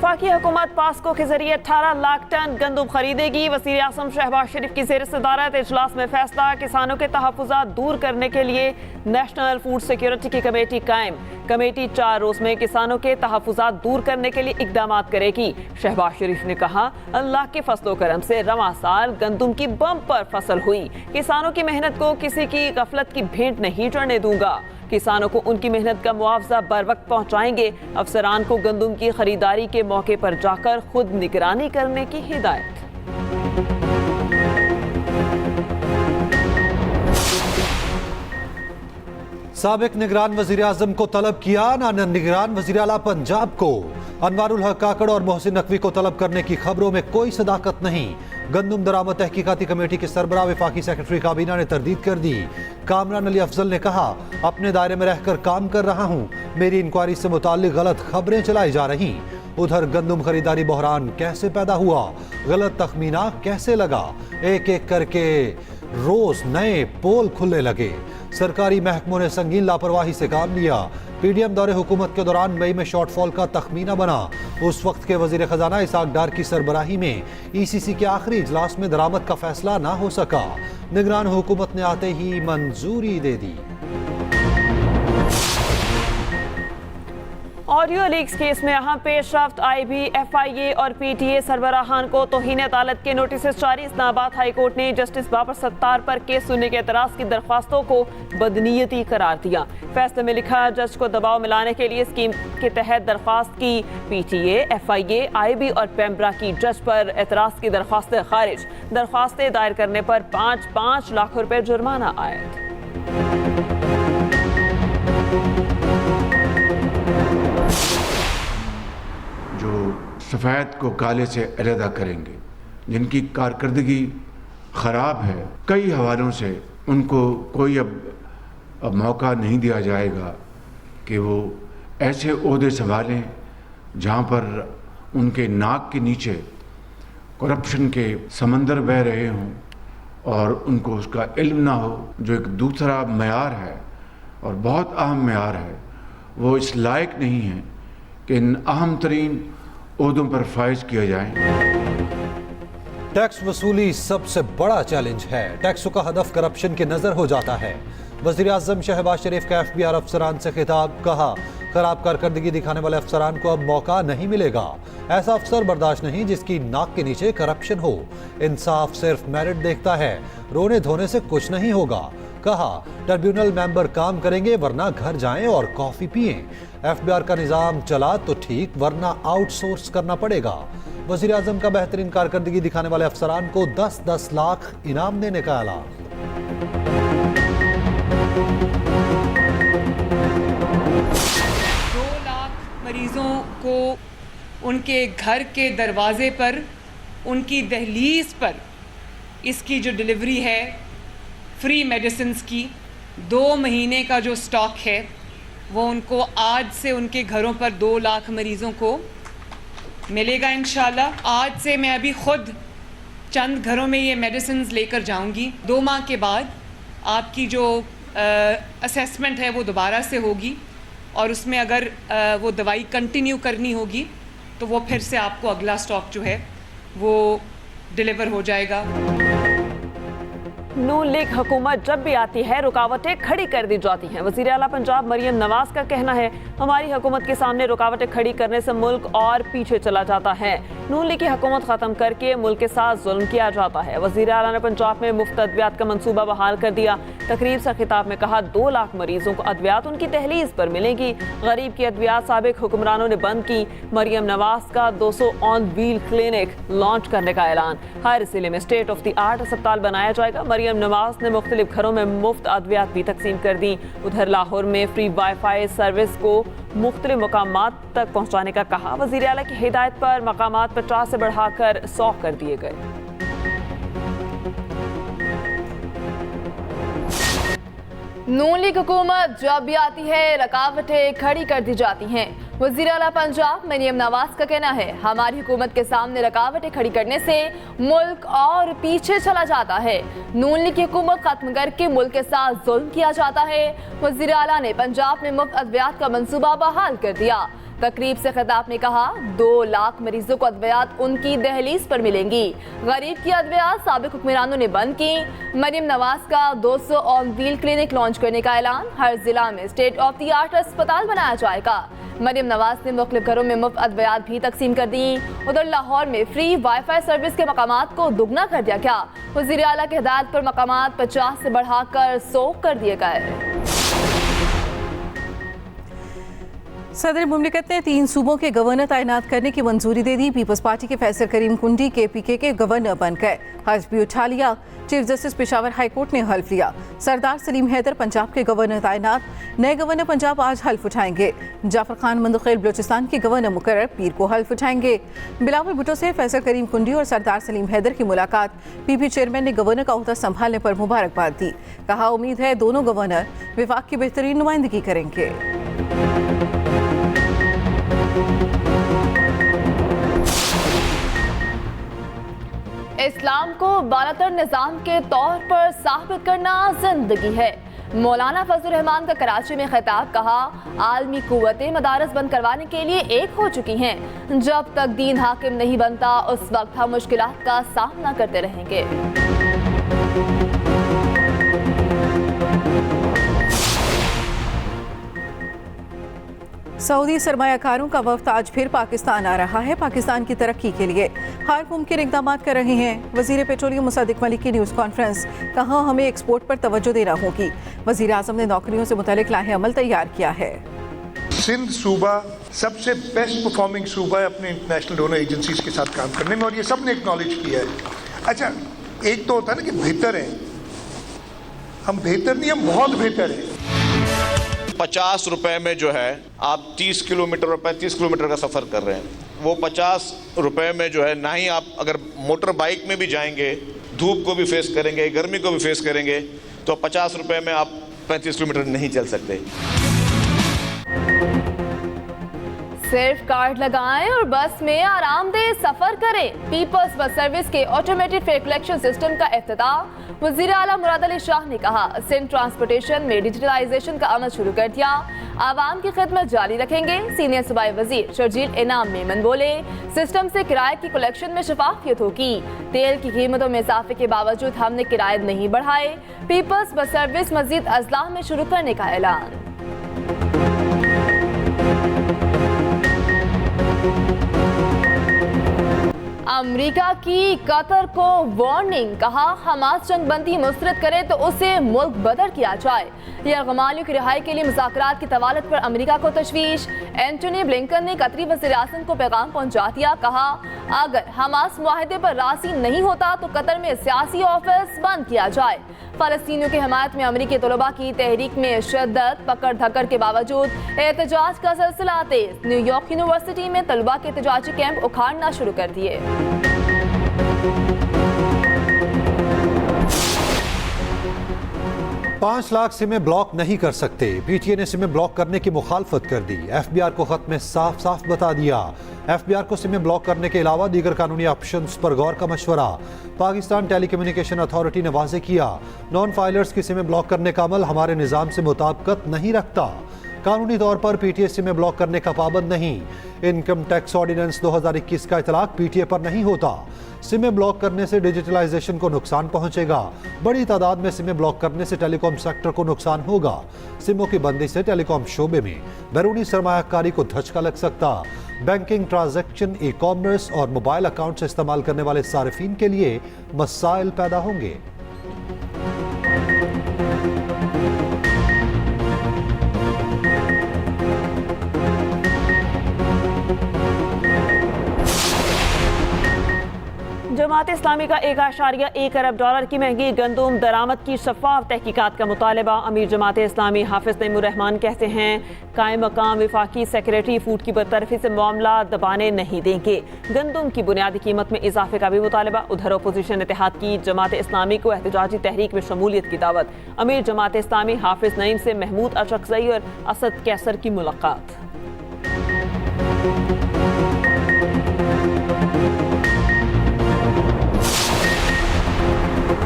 वफाकी हुकूमत पास्को के जरिए 18 लाख टन गंदम खरीदेगी। वज़ीर आज़म शहबाज शरीफ की ज़ेर सदारत इजलास में फैसला। किसानों के तहफ़्फ़ुज़ात दूर करने के लिए नेशनल फूड सिक्योरिटी की कमेटी कायम। कमेटी 4 रोज़ में किसानों के तहफ़्फ़ुज़ात दूर करने के लिए इक़दामात करेगी। शहबाज शरीफ ने कहा, अल्लाह के फज़ल करम से रवां साल गंदम की बम्पर फसल हुई। किसानों की मेहनत को किसी की गफलत की भेंट नहीं चढ़ने दूंगा। किसानों को उनकी मेहनत का मुआवजा बर वक्त पहुँचाएंगे। अफसरान को गंदम की खरीदारी के मौके पर जाकर खुद निगरानी करने की हिदायत। साबिक निगरान वजीर आजम को तलब किया, ना निगरान वजीर आला पंजाब को। अनवारुल हक काकड़ और मोहसिन नकवी को तलब करने की खबरों में कोई सदाकत नहीं। गंदम दरामद तहकीकाती कमेटी के सरबराह वफाकी सेक्रेटरी काबीना ने तरदीद कर दी। कामरान अली अफजल ने कहा, अपने दायरे में रहकर काम कर रहा हूँ, मेरी इंक्वायरी से मुताल्लिक गलत खबरें चलाई जा रही। उधर गंदम खरीदारी बहरान कैसे पैदा हुआ, गलत तखमीना कैसे लगा, एक एक करके रोज नए पोल खुलने लगे। सरकारी महकमों ने संगीन लापरवाही से काम लिया। पीडीएम दौरे हुकूमत के दौरान मई में शॉर्टफॉल का तखमीना बना। उस वक्त के वजीर खजाना इसाक डार की सरबराही में ईसीसी के आखिरी इजलास में दरामद का फैसला ना हो सका। निगरान हुकूमत ने आते ही मंजूरी दे दी। ऑडियो लीक्स केस में अहम पेशरफ्त। IB, FIA और PTA सरबराहान को तौहीन अदालत के नोटिस जारी। इस्लामाबाद हाई कोर्ट ने जस्टिस बाबर सत्तार पर केस सुनने के एतराज़ की दरख्वास्तों को बदनीयती करार दिया। फैसले में लिखा, जज को दबाव मिलाने के लिए स्कीम के तहत दरख्वास्त की PTA, FIA, IB और पेम्ब्रा की जज पर एतराज़ की दरख्वास्तें खारिज। दरख्वास्तें दायर करने पर 5-5 लाख रुपए जुर्माना आयद। जो सफ़ेद को काले से अलहदा करेंगे, जिनकी कारकर्दगी ख़राब है, कई हवालों से उनको कोई अब मौका नहीं दिया जाएगा कि वो ऐसे ओहदे संभालें जहाँ पर उनके नाक के नीचे करप्शन के समंदर बह रहे हों और उनको उसका इल्म ना हो। जो एक दूसरा मयार है और बहुत अहम मयार है, वो इस लायक नहीं है कि इन अहम तरीन ओहदों पर फाइज किया जाए। टैक्स वसूली सबसे बड़ा चैलेंज है। टैक्सों का हदफ करप्शन के नजर हो जाता है। वज़ीर आज़म शहबाज शरीफ का FBR अफसरान से खिताब। कहा, खराब कारकर्दगी दिखाने वाले अफसरान को अब मौका नहीं मिलेगा। ऐसा अफसर बर्दाश्त नहीं जिसकी नाक के नीचे करप्शन हो। इंसाफ सिर्फ मेरिट देखता है, रोने धोने से कुछ नहीं होगा। कहा, ट्रिब्यूनल मेंबर काम करेंगे वरना घर जाएं और कॉफी पिएं। FBR का निजाम चला तो ठीक, वरना आउटसोर्स करना पड़ेगा। वज़ीर आज़म का बेहतरीन कारकर्दगी दिखाने वाले अफसरान को 10-10 लाख इनाम देने का ऐलान। 2 लाख मरीजों को उनके घर के दरवाजे पर, उनकी दहलीज पर इसकी जो डिलीवरी है फ्री मेडिसिन्स की, 2 महीने का जो स्टॉक है वो उनको आज से उनके घरों पर 2 लाख मरीज़ों को मिलेगा इंशाल्लाह। आज से मैं अभी ख़ुद चंद घरों में ये मेडिसिन्स लेकर जाऊंगी। 2 माह के बाद आपकी जो असेसमेंट है वो दोबारा से होगी और उसमें अगर वो दवाई कंटिन्यू करनी होगी तो वो फिर से आपको अगला स्टॉक जो है वो डिलीवर हो जाएगा। नून लीग हुकूमत जब भी आती है रुकावटें खड़ी कर दी जाती हैं। वज़ीर आला पंजाब मरियम नवाज का कहना है, हमारी हुकूमत के सामने रुकावटें खड़ी करने से मुल्क और पीछे चला जाता है। नून लीग की हुकूमत ख़त्म करके मुल्क के साथ जुल्म किया जाता है। वज़ीर आला ने पंजाब में मुफ्त अद्वियात का मंसूबा बहाल कर दिया। तकरीर से खिताब में कहा, 2 लाख मरीजों को अद्वियात उनकी दहलीज पर मिलेंगी। गरीब की अद्वियात साबिक हुक्मरानों ने बंद की। मरियम नवाज का 200 ऑन व्हील क्लिनिक लॉन्च करने का ऐलान। हर जिले में स्टेट ऑफ द आर्ट अस्पताल बनाया जाएगा। मरियम नवाज ने मुख्तलिफ घरों में मुफ्त अद्वियात भी तकसीम कर दी। उधर लाहौर में फ्री वाईफाई सर्विस को मुख्तलिफ मकामात तक पहुँचाने का कहा। वज़ीर आला की हिदायत पर मकामात 50 से बढ़ाकर 100 कर दिए गए। नून लीग हुकूमत जब भी आती है रुकावटें खड़ी कर दी जाती हैं। वज़ीर आला पंजाब मरियम नवाज का कहना है, हमारी हुकूमत के सामने रुकावटें खड़ी करने से मुल्क और पीछे चला जाता है। नून लीग की हुकूमत खत्म करके मुल्क के साथ जुल्म किया जाता है। वज़ीर आला ने पंजाब में मुफ्त अद्वियात का मंसूबा बहाल कर दिया। तकरीब से खिताब में कहा 2 लाख मरीजों को अद्वियात उनकी दहलीज पर मिलेंगी। गरीब की अद्वियात साबिक हुक्मरानों ने बंद की। मरियम नवाज का 200 ऑन व्हील क्लिनिक लॉन्च करने का ऐलान। हर जिला में स्टेट ऑफ द आर्ट अस्पताल बनाया जाएगा। मरियम नवाज ने मुख्तलिफ घरों में मुफ्त अद्वियात भी तकसीम कर दी। उधर लाहौर में फ्री वाईफाई सर्विस के मकामात को दुगना कर दिया गया। वज़ीर आला की हिदायत पर मकामात 50 से बढ़ाकर 100 कर दिए गए। सदर मुमलिकत ने 3 सूबों के गवर्नर तैनात करने की मंजूरी दे दी। पीपल्स पार्टी के फैसल करीम कुंडी KPK के गवर्नर बन गए। हज भी उठा लिया। Chief justice Peshawar high court ने हल्फ लिया। सरदार सलीम हैदर पंजाब के गवर्नर तैनात। नए गवर्नर पंजाब आज हल्फ उठाएंगे। जाफर खान मंदखेल बलूचिस्तान के गवर्नर मुकर्रर पीर को हल्फ उठाएंगे। बिलावल भुट्टो से फैसल करीम कुंडी और सरदार सलीम हैदर की मुलाकात। PP चेयरमैन ने गवर्नर का ओहदा संभालने पर मुबारकबाद दी। कहा उम्मीद है दोनों गवर्नर विफाक की बेहतरीन नुमाइंदगी करेंगे। इस्लाम को बालातर निज़ाम के तौर पर साबित करना जिंदगी है। मौलाना फजल रहमान का कराची में खिताब। कहा आलमी कुव्वतें मदारस बंद करवाने के लिए एक हो चुकी हैं। जब तक दीन हाकिम नहीं बनता उस वक्त हम मुश्किलात का सामना करते रहेंगे। सऊदी सरमायाकारों का वफ्द आज फिर पाकिस्तान आ रहा है। पाकिस्तान की तरक्की के लिए हर मुमकिन इक़दाम कर रहे हैं। वज़ीर पेट्रोलियम मुसद्दिक़ मलिक की न्यूज़ कॉन्फ्रेंस। कहा हमें एक्सपोर्ट पर तवज्जो देना होगी। वज़ीर आज़म ने नौकरियों से मुतल्लिक़ लाहे अमल तैयार किया है। सिंध सूबा सबसे बेस्ट परफॉर्मिंग सूबा है अपने इंटरनेशनल डोनर एजेंसीज के साथ काम करने में, और ये सब ने एक्नॉलेज किया है। अच्छा, एक तो होता है ना कि बेहतर है, हम बेहतर नहीं, हम बहुत बेहतर है। 50 रुपए में जो है आप 30 किलोमीटर और 35 किलोमीटर का सफ़र कर रहे हैं, वो 50 रुपए में जो है ना ही आप अगर मोटर बाइक में भी जाएंगे, धूप को भी फेस करेंगे, गर्मी को भी फेस करेंगे, तो 50 रुपए में आप 35 किलोमीटर नहीं चल सकते। सिर्फ कार्ड लगाएं और बस में आरामदेह सफर करें। पीपल्स बस सर्विस के ऑटोमेटेड फेयर कलेक्शन सिस्टम का इफ्तिताह। वज़ीर आला मुराद अली शाह ने कहा सिंध ट्रांसपोर्टेशन में डिजिटलाइजेशन का अमल शुरू कर दिया। आवाम की खिदमत जारी रखेंगे। सीनियर सूबाई वजीर शर्जील इनाम मेमन बोले सिस्टम से किराए की कलेक्शन में शफाफियत होगी। तेल की कीमतों में इजाफे के बावजूद हमने किराए नहीं बढ़ाए। पीपल्स बस सर्विस मजीद अजला में शुरू करने का ऐलान। अमेरिका की कतर को वार्निंग। कहा हमास जंगबंदी मुस्तरद करे तो उसे मुल्क बदर किया जाए। यरगमालियों की रिहाई के लिए मुज़ाकरात की तवालत पर अमेरिका को तशवीश। एंटोनी ब्लिंकन ने कतरी वज़ीर आज़म को पैगाम पहुंचा दिया। कहा अगर हमास मुआहदे पर राज़ी नहीं होता तो कतर में सियासी ऑफिस बंद किया जाए। फ़लस्तीनियों की हमायत में अमेरिकी तलबा की तहरीक में शिद्दत। पकड़ धक्कर के बावजूद एहतजाज का सिलसिला तेज। न्यूयॉर्क यूनिवर्सिटी में तलबा के एहतजाजी कैंप उखाड़ना शुरू कर दिए। 5 लाख सिमें ब्लॉक नहीं कर सकते। PTA ने सिमें ब्लॉक करने की मुखालफत कर दी। FBR को खत में साफ साफ बता दिया। FBR को सिमें ब्लॉक करने के अलावा दीगर कानूनी ऑप्शंस पर गौर का मशवरा। पाकिस्तान टेलीकम्युनिकेशन अथॉरिटी ने वाज़ेह किया नॉन फाइलर्स की सिमें ब्लॉक करने का अमल हमारे निज़ाम से मुताबिकत नहीं रखता। कानूनी तौर पर PTA सिमें ब्लॉक करने का पाबंद नहीं। इनकम टैक्स ऑर्डिनेंस 2021 का इतलाक PTA पर नहीं होता। सिमें ब्लॉक करने से डिजिटलाइजेशन को नुकसान पहुंचेगा। बड़ी तादाद में सिमें ब्लॉक करने से टेलीकॉम सेक्टर को नुकसान होगा। सिमों की बंदी से टेलीकॉम शोबे में बैरूनी सरमायाकारी को धचका लग सकता। बैंकिंग ट्रांजैक्शन, ई कॉमर्स और मोबाइल अकाउंट से इस्तेमाल करने वाले सारिफीन के लिए मसाइल पैदा होंगे। जमात इस्लामी का $1.1 अरब की महंगी गंदुम दरामद की शफाफ तहकीकात का मुतालबा। अमीर जमात इस्लामी हाफिज नईमुर रहमान कहते हैं कायम मकाम वफाकी सेक्रेटरी फूड की बरतरफी से मामला दबाने नहीं देंगे। गंदुम की बुनियादी कीमत में इजाफे का भी मुतालबा। उधर अपोजिशन इत्तेहाद की जमात इस्लामी को एहतजाजी तहरीक में शमूलियत की दावत। अमीर जमात इस्लामी हाफिज नईम से महमूद अशरकज़ई और असद कैसर की मुलाकात।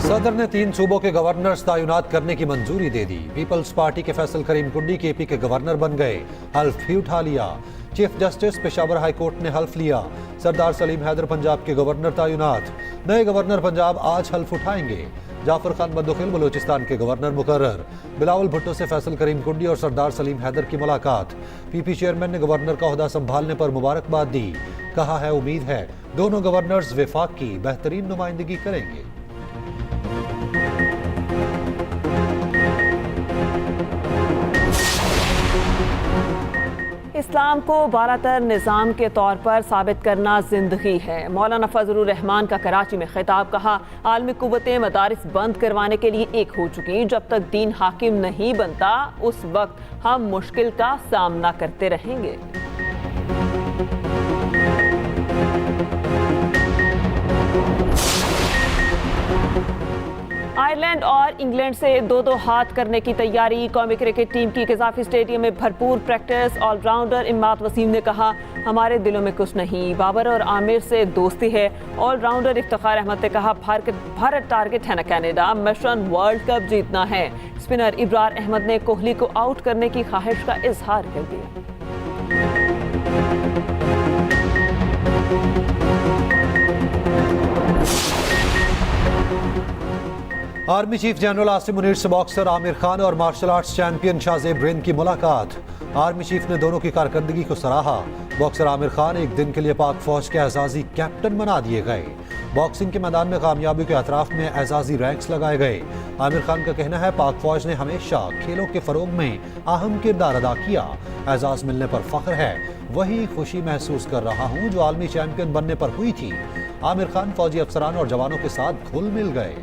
सदर ने 3 सूबों के गवर्नर्स तैनात करने की मंजूरी दे दी। पीपल्स पार्टी के फैसल करीम कुंडी KP के गवर्नर बन गए। हल्फ भी उठा लिया। Chief justice Peshawar high court ने हल्फ लिया। सरदार सलीम हैदर पंजाब के गवर्नर तैनात। नए गवर्नर पंजाब आज हल्फ उठाएंगे। जाफर खान बंदोखिल बलूचिस्तान के गवर्नर मुकर्रर। बिलावल भुट्टो से फैसल करीम कुंडी और सरदार सलीम हैदर की मुलाकात। पीपी चेयरमैन ने गवर्नर का ओहदा संभालने पर मुबारकबाद दी। कहा है उम्मीद है दोनों गवर्नर्स विफाक की बेहतरीन नुमाइंदगी करेंगे। इस्लाम को बालातर निज़ाम के तौर पर साबित करना जिंदगी है। मौलाना फजलुर रहमान का कराची में खिताब। कहा आलमी कुव्वतें मदारिस बंद करवाने के लिए एक हो चुकी। जब तक दीन हाकिम नहीं बनता उस वक्त हम मुश्किल का सामना करते रहेंगे। आयरलैंड और इंग्लैंड से 2-2 हाथ करने की तैयारी। कौमी क्रिकेट टीम की कजाफी स्टेडियम में भरपूर प्रैक्टिस। ऑलराउंडर इमाद वसीम ने कहा हमारे दिलों में कुछ नहीं, बाबर और आमिर से दोस्ती है। ऑलराउंडर इफ्तिखार अहमद ने कहा भारत टारगेट है न कनाडा, मिशन वर्ल्ड कप जीतना है। स्पिनर इब्रार अहमद ने कोहली को आउट करने की ख्वाहिश का इजहार कर दिया। Army chief general Asim Munir से बॉक्सर आमिर खान और martial arts champion Shahzeb Rind की मुलाकात। आर्मी चीफ ने दोनों की कारकर्दगी को सराहा। बॉक्सर आमिर खान एक दिन के लिए पाक फौज के एजाजी कैप्टन बना दिए गए। बॉक्सिंग के मैदान में कामयाबी के अतराफ में एजाजी रैंक्स लगाए गए। आमिर खान का कहना है पाक फौज ने हमेशा खेलों के फरोग में अहम किरदार अदा किया। एजाज मिलने पर फख्र है, वही खुशी महसूस कर रहा हूँ जो आलमी चैंपियन बनने पर हुई थी। आमिर खान फौजी अफसरान और जवानों के साथ घुल मिल गए।